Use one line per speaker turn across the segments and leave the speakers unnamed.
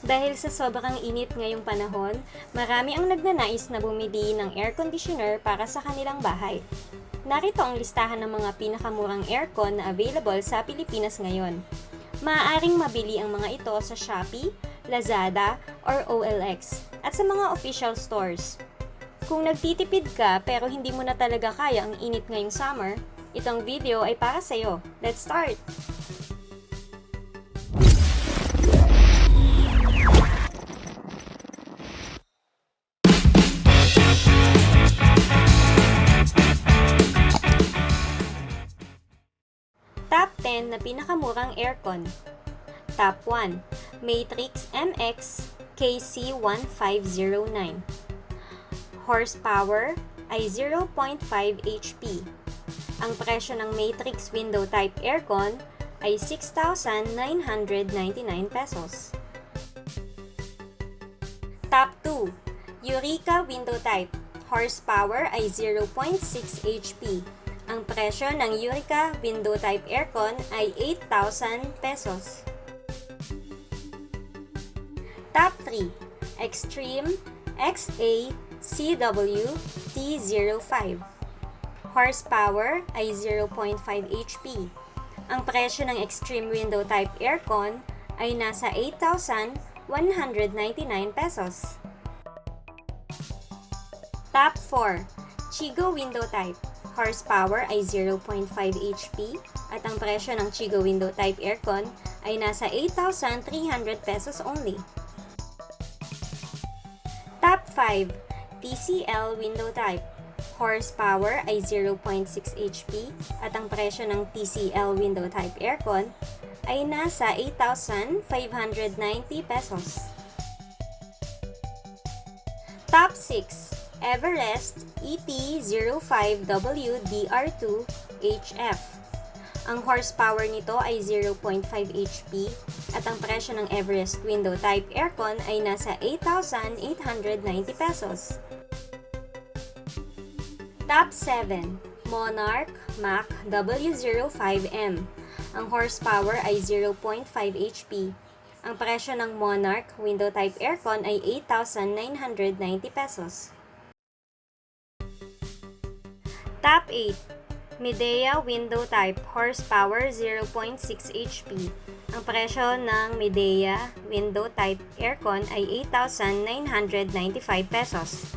Dahil sa sobrang init ngayong panahon, marami ang nagnanais na bumili ng air conditioner para sa kanilang bahay. Narito ang listahan ng mga pinakamurang aircon na available sa Pilipinas ngayon. Maaaring mabili ang mga ito sa Shopee, Lazada, or OLX at sa mga official stores. Kung nagtitipid ka pero hindi mo na talaga kaya ang init ngayong summer, itong video ay para sa'yo. Let's start! Top 10 na pinakamurang aircon. Top 1, Matrix MX KC1509. Horsepower ay 0.5 HP. Ang presyo ng Matrix window type aircon ay 6,999 pesos. Top 2, Eureka window type. Horsepower ay 0.6 HP. Ang presyo ng Eureka window type aircon ay 8,000 pesos. Top 3, Xtreme XA-CW T05. Horsepower ay 0.5 HP. Ang presyo ng Xtreme window type aircon ay nasa 8,199 pesos. Top 4, Chigo window type. Horsepower ay 0.5 HP at ang presyo ng Chigo window type aircon ay nasa 8,300 pesos only. Top 5, TCL window type. Horsepower ay 0.6 HP at ang presyo ng TCL window type aircon ay nasa 8,590 pesos. Top 6, Everest ET05WDR2HF. Ang horsepower nito ay 0.5 HP at ang presyo ng Everest window type aircon ay nasa 8,890 pesos. Top 7, Monarc Mach W05M. Ang horsepower ay 0.5 HP. Ang presyo ng Monarc window type aircon ay 8,990 pesos. Top 8, Midea window type. Horsepower 0.6 HP. Ang presyo ng Midea window type aircon ay 8,995 pesos.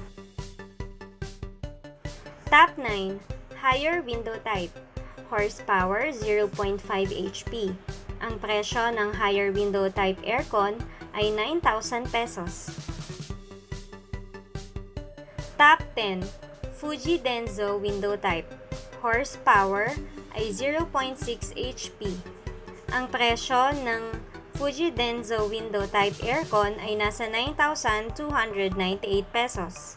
Top 9, Higher window type. Horsepower 0.5 HP. Ang presyo ng higher window type aircon ay 9,000 pesos. Top 10, Fujidenzo window type. Horsepower ay 0.6 HP. Ang presyo ng Fujidenzo window type aircon ay nasa 9,298 pesos.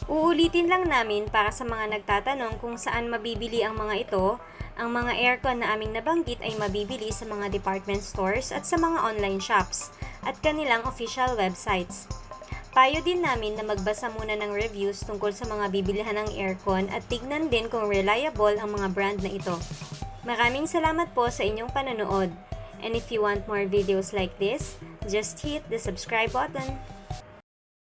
Uulitin lang namin para sa mga nagtatanong kung saan mabibili ang mga ito. Ang mga aircon na aming nabanggit ay mabibili sa mga department stores at sa mga online shops at kanilang official websites. Payo din namin na magbasa muna ng reviews tungkol sa mga bibilihan ng aircon at tignan din kung reliable ang mga brand na ito. Maraming salamat po sa inyong panonood. And if you want more videos like this, just hit the subscribe button.